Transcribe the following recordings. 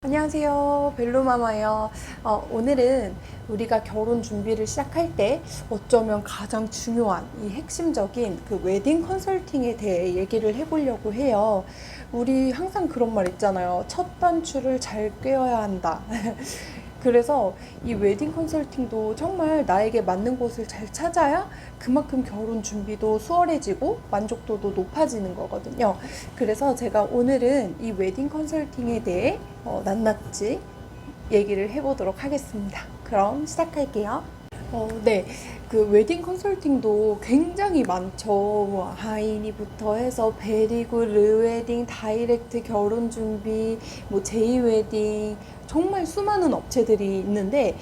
안녕하세요. 벨로마마예요. 오늘은 우리가 결혼 준비를 시작할 때 어쩌면 가장 중요한 이 핵심적인 그 웨딩 컨설팅에 대해 얘기를 해보려고 해요. 우리 항상 그런 말 있잖아요. 첫 단추를 잘 꿰어야 한다. 그래서 이 웨딩 컨설팅도 정말 나에게 맞는 곳을 잘 찾아야 그만큼 결혼 준비도 수월해지고 만족도도 높아지는 거거든요. 그래서 제가 오늘은 이 웨딩 컨설팅에 대해 낱낱이 얘기를 해보도록 하겠습니다. 그럼 시작할게요. 네. 그 웨딩 컨설팅도 굉장히 많죠. 하이니부터 해서 베리굿, 르웨딩, 다이렉트 결혼 준비, 뭐 제이 웨딩, 정말 수많은 업체들이 있는데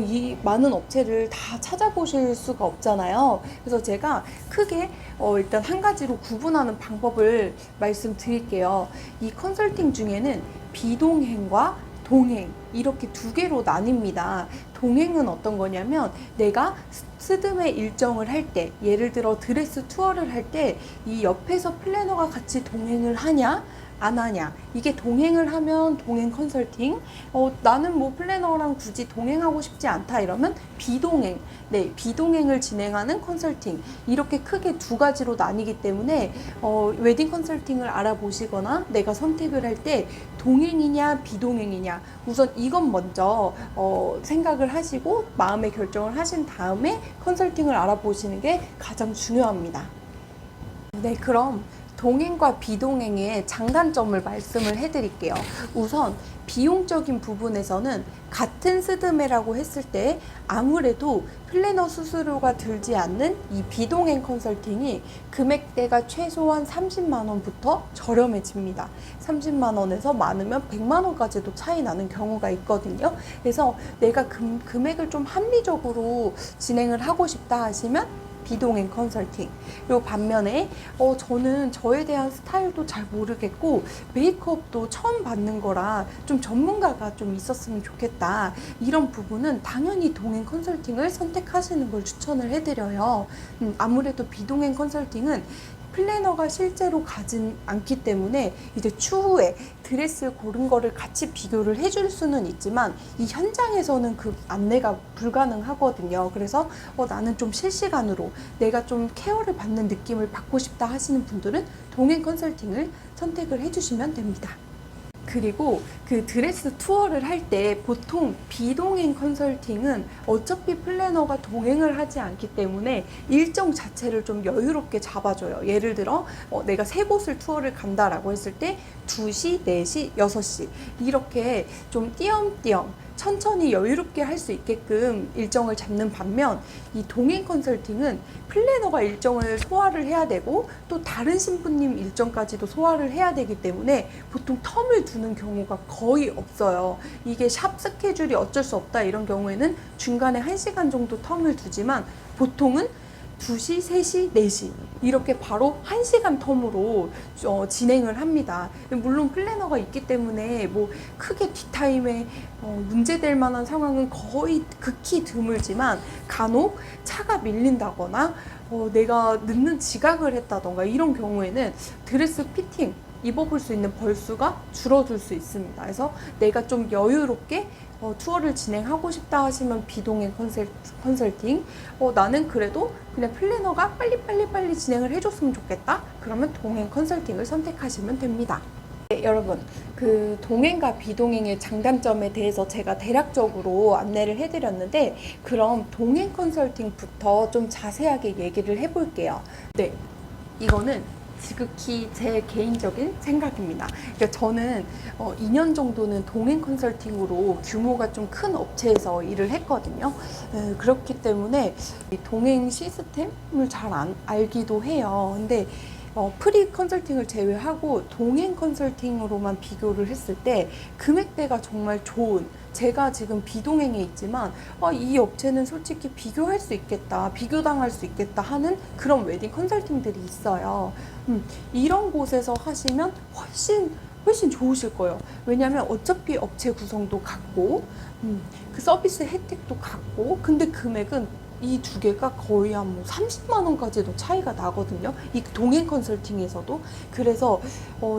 이 많은 업체를 다 찾아보실 수가 없잖아요. 그래서 제가 크게 일단 한 가지로 구분하는 방법을 말씀드릴게요. 이 컨설팅 중에는 비동행과 동행 이렇게 두 개로 나뉩니다. 동행은 어떤 거냐면 내가 스드메 일정을 할 때, 예를 들어 드레스 투어를 할 때 이 옆에서 플래너가 같이 동행을 하냐 안 하냐, 이게 동행을 하면 동행 컨설팅, 나는 뭐 플래너랑 굳이 동행하고 싶지 않다 이러면 비동행, 네, 비동행을 진행하는 컨설팅, 이렇게 크게 두 가지로 나뉘기 때문에 웨딩 컨설팅을 알아보시거나 내가 선택을 할 때 동행이냐 비동행이냐, 우선 이건 먼저 생각을 하시고 마음의 결정을 하신 다음에 컨설팅을 알아보시는 게 가장 중요합니다. 네, 그럼 동행과 비동행의 장단점을 말씀을 해드릴게요. 우선 비용적인 부분에서는 같은 스드메라고 했을 때 아무래도 플래너 수수료가 들지 않는 이 비동행 컨설팅이 금액대가 최소한 30만 원부터 저렴해집니다. 30만 원에서 많으면 100만 원까지도 차이 나는 경우가 있거든요. 그래서 내가 금액을 좀 합리적으로 진행을 하고 싶다 하시면 비동행 컨설팅. 요 반면에 저는 저에 대한 스타일도 잘 모르겠고 메이크업도 처음 받는 거라 좀 전문가가 좀 있었으면 좋겠다, 이런 부분은 당연히 동행 컨설팅을 선택하시는 걸 추천을 해드려요. 아무래도 비동행 컨설팅은 플래너가 실제로 가진 않기 때문에 이제 추후에 드레스 고른 거를 같이 비교를 해줄 수는 있지만 이 현장에서는 그 안내가 불가능하거든요. 그래서 나는 좀 실시간으로 내가 좀 케어를 받는 느낌을 받고 싶다 하시는 분들은 동행 컨설팅을 선택을 해주시면 됩니다. 그리고 그 드레스 투어를 할 때 보통 비동행 컨설팅은 어차피 플래너가 동행을 하지 않기 때문에 일정 자체를 좀 여유롭게 잡아줘요. 예를 들어 내가 세 곳을 투어를 간다라고 했을 때 2시, 4시, 6시 이렇게 좀 띄엄띄엄 천천히 여유롭게 할 수 있게끔 일정을 잡는 반면, 이 동행 컨설팅은 플래너가 일정을 소화를 해야 되고 또 다른 신부님 일정까지도 소화를 해야 되기 때문에 보통 텀을 두는 경우가 거의 없어요. 이게 샵 스케줄이 어쩔 수 없다 이런 경우에는 중간에 1시간 정도 텀을 두지만 보통은 2시, 3시, 4시 이렇게 바로 1시간 텀으로 진행을 합니다. 물론 플래너가 있기 때문에 뭐 크게 뒷타임에 문제될 만한 상황은 거의 극히 드물지만 간혹 차가 밀린다거나 내가 늦는 지각을 했다던가 이런 경우에는 드레스 피팅 입어볼 수 있는 벌수가 줄어들 수 있습니다. 그래서 내가 좀 여유롭게 투어를 진행하고 싶다 하시면 비동행 컨설팅, 나는 그래도 그냥 플래너가 빨리 진행을 해줬으면 좋겠다, 그러면 동행 컨설팅을 선택하시면 됩니다. 네, 여러분, 그 동행과 비동행의 장단점에 대해서 제가 대략적으로 안내를 해드렸는데, 그럼 동행 컨설팅부터 좀 자세하게 얘기를 해볼게요. 네, 이거는 지극히 제 개인적인 생각입니다. 그러니까 저는 2년 정도는 동행 컨설팅으로 규모가 좀 큰 업체에서 일을 했거든요. 그렇기 때문에 동행 시스템을 잘 알기도 해요. 근데 프리 컨설팅을 제외하고 동행 컨설팅으로만 비교를 했을 때 금액대가 정말 좋은, 제가 지금 비동행에 있지만 이 업체는 솔직히 비교할 수 있겠다, 비교당할 수 있겠다 하는 그런 웨딩 컨설팅들이 있어요. 이런 곳에서 하시면 훨씬 좋으실 거예요. 왜냐하면 어차피 업체 구성도 같고 그 서비스 혜택도 같고, 근데 금액은 이 두 개가 거의 한 뭐 30만 원까지도 차이가 나거든요. 이 동행 컨설팅에서도. 그래서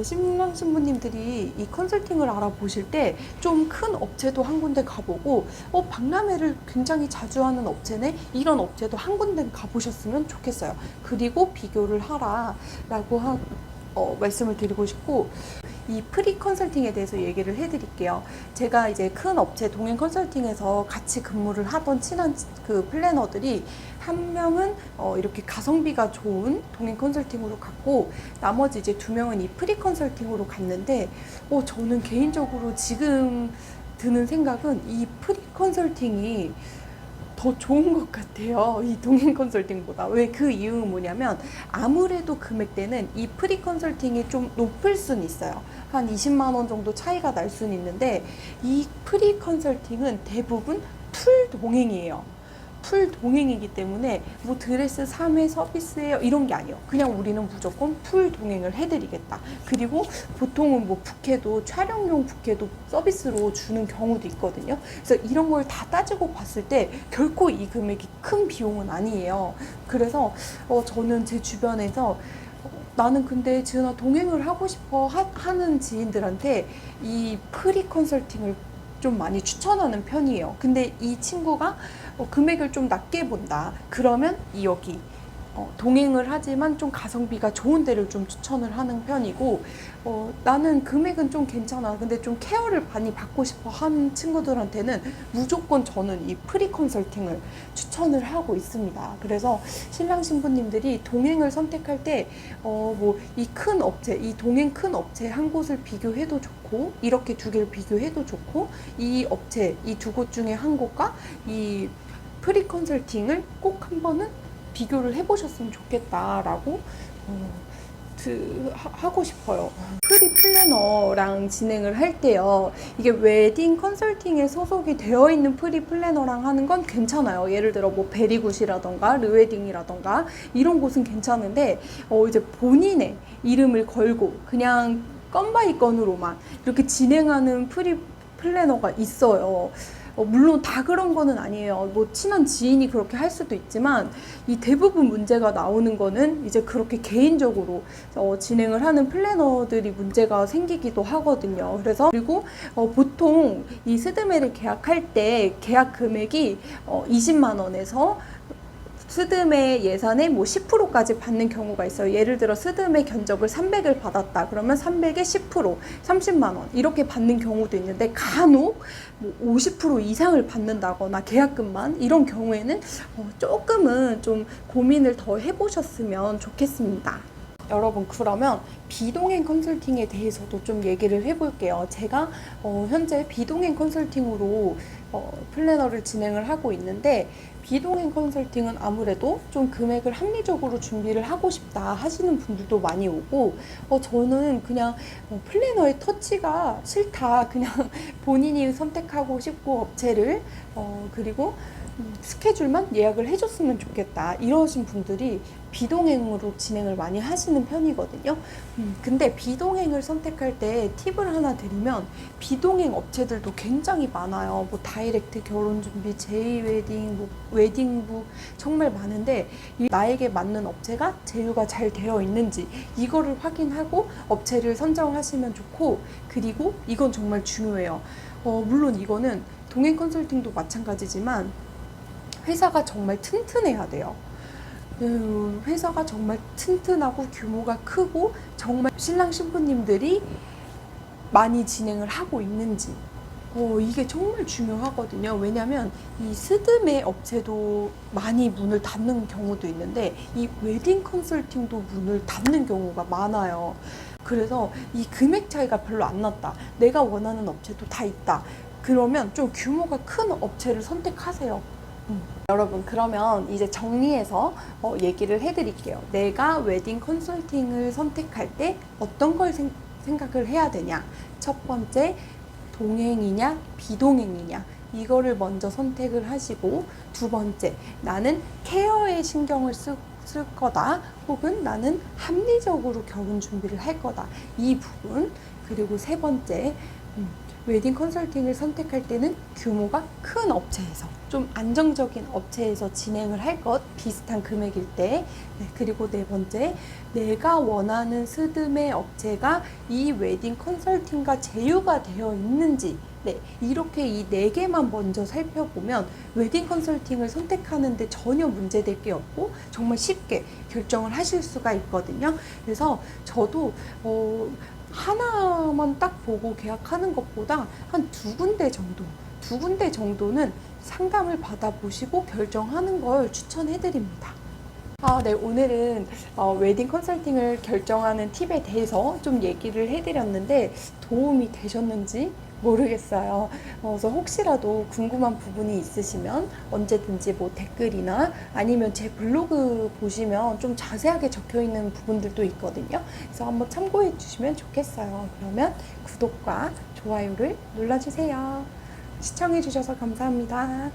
신랑 신부님들이 이 컨설팅을 알아보실 때 좀 큰 업체도 한 군데 가보고 박람회를 굉장히 자주 하는 업체네, 이런 업체도 한 군데 가보셨으면 좋겠어요. 그리고 비교를 하라라고 말씀을 드리고 싶고, 이 프리 컨설팅에 대해서 얘기를 해드릴게요. 제가 이제 큰 업체 동행 컨설팅에서 같이 근무를 하던 친한 그 플래너들이 한 명은 이렇게 가성비가 좋은 동행 컨설팅으로 갔고, 나머지 이제 두 명은 이 프리 컨설팅으로 갔는데, 저는 개인적으로 지금 드는 생각은 이 프리 컨설팅이 더 좋은 것 같아요. 이 동행 컨설팅보다. 왜 그 이유는 뭐냐면, 아무래도 금액대는 이 프리 컨설팅이 좀 높을 수는 있어요. 한 20만 원 정도 차이가 날 수는 있는데, 이 프리 컨설팅은 대부분 풀 동행이에요. 풀 동행이기 때문에 뭐 드레스 3회 서비스예요 이런 게 아니에요. 그냥 우리는 무조건 풀 동행을 해드리겠다. 그리고 보통은 뭐 부케도, 촬영용 부케도 서비스로 주는 경우도 있거든요. 그래서 이런 걸 다 따지고 봤을 때 결코 이 금액이 큰 비용은 아니에요. 그래서 저는 제 주변에서 나는 근데 지은아 동행을 하고 싶어 하는 지인들한테 이 프리 컨설팅을 좀 많이 추천하는 편이에요. 근데 이 친구가 금액을 좀 낮게 본다. 그러면 여기 동행을 하지만 좀 가성비가 좋은 데를 좀 추천을 하는 편이고, 나는 금액은 좀 괜찮아. 근데 좀 케어를 많이 받고 싶어 하는 친구들한테는 무조건 저는 이 프리 컨설팅을 추천을 하고 있습니다. 그래서 신랑 신부님들이 동행을 선택할 때, 뭐 이 큰 업체, 이 동행 큰 업체 한 곳을 비교해도 좋고, 이렇게 두 개를 비교해도 좋고, 이 업체, 이 두 곳 중에 한 곳과 이 프리 컨설팅을 꼭 한 번은 비교를 해보셨으면 좋겠다라고 하고 싶어요. 프리 플래너랑 진행을 할 때요, 이게 웨딩 컨설팅에 소속이 되어 있는 프리 플래너랑 하는 건 괜찮아요. 예를 들어 뭐 베리굿이라던가 르웨딩이라던가 이런 곳은 괜찮은데, 이제 본인의 이름을 걸고 그냥 건 바이 건으로만 이렇게 진행하는 프리 플래너가 있어요. 물론 다 그런 거는 아니에요. 뭐 친한 지인이 그렇게 할 수도 있지만, 이 대부분 문제가 나오는 거는 이제 그렇게 개인적으로 진행을 하는 플래너들이 문제가 생기기도 하거든요. 그래서 그리고 보통 이 스드메를 계약할 때 계약 금액이 20만 원에서 스드메 예산의 뭐 10%까지 받는 경우가 있어요. 예를 들어 스드메 견적을 300을 받았다. 그러면 300에 10%, 30만 원 이렇게 받는 경우도 있는데, 간혹 뭐 50% 이상을 받는다거나 계약금만, 이런 경우에는 조금은 좀 고민을 더 해보셨으면 좋겠습니다. 여러분, 그러면 비동행 컨설팅에 대해서도 좀 얘기를 해볼게요. 제가 현재 비동행 컨설팅으로 플래너를 진행을 하고 있는데, 비동행 컨설팅은 아무래도 좀 금액을 합리적으로 준비를 하고 싶다 하시는 분들도 많이 오고, 저는 그냥 플래너의 터치가 싫다, 그냥 본인이 선택하고 싶고 업체를 그리고 스케줄만 예약을 해줬으면 좋겠다 이러신 분들이 비동행으로 진행을 많이 하시는 편이거든요. 근데 비동행을 선택할 때 팁을 하나 드리면, 비동행 업체들도 굉장히 많아요. 뭐 다이렉트 결혼준비, 제이웨딩, 뭐 웨딩북 정말 많은데, 나에게 맞는 업체가 제휴가 잘 되어 있는지 이거를 확인하고 업체를 선정하시면 좋고, 그리고 이건 정말 중요해요. 물론 이거는 동행 컨설팅도 마찬가지지만 회사가 정말 튼튼해야 돼요. 회사가 정말 튼튼하고 규모가 크고 정말 신랑 신부님들이 많이 진행을 하고 있는지, 이게 정말 중요하거든요. 왜냐면 이 스드메 업체도 많이 문을 닫는 경우도 있는데, 이 웨딩 컨설팅도 문을 닫는 경우가 많아요. 그래서 이 금액 차이가 별로 안 났다, 내가 원하는 업체도 다 있다, 그러면 좀 규모가 큰 업체를 선택하세요. 여러분, 그러면 이제 정리해서 얘기를 해드릴게요. 내가 웨딩 컨설팅을 선택할 때 어떤 걸 생각을 해야 되냐. 첫 번째, 동행이냐 비동행이냐, 이거를 먼저 선택을 하시고, 두 번째, 나는 케어에 신경을 쓸 거다, 혹은 나는 합리적으로 결혼 준비를 할 거다, 이 부분. 그리고 세 번째, 웨딩 컨설팅을 선택할 때는 규모가 큰 업체에서, 좀 안정적인 업체에서 진행을 할 것, 비슷한 금액일 때. 네, 그리고 네 번째, 내가 원하는 스드메 업체가 이 웨딩 컨설팅과 제휴가 되어 있는지, 네, 이렇게 이 네 개만 먼저 살펴보면 웨딩 컨설팅을 선택하는데 전혀 문제될 게 없고 정말 쉽게 결정을 하실 수가 있거든요. 그래서 저도 하나만 딱 보고 계약하는 것보다 한 두 군데 정도는 상담을 받아보시고 결정하는 걸 추천해 드립니다. 네, 오늘은 웨딩 컨설팅을 결정하는 팁에 대해서 좀 얘기를 해드렸는데 도움이 되셨는지 모르겠어요. 그래서 혹시라도 궁금한 부분이 있으시면 언제든지 뭐 댓글이나 아니면 제 블로그 보시면 좀 자세하게 적혀 있는 부분들도 있거든요. 그래서 한번 참고해 주시면 좋겠어요. 그러면 구독과 좋아요를 눌러주세요. 시청해 주셔서 감사합니다.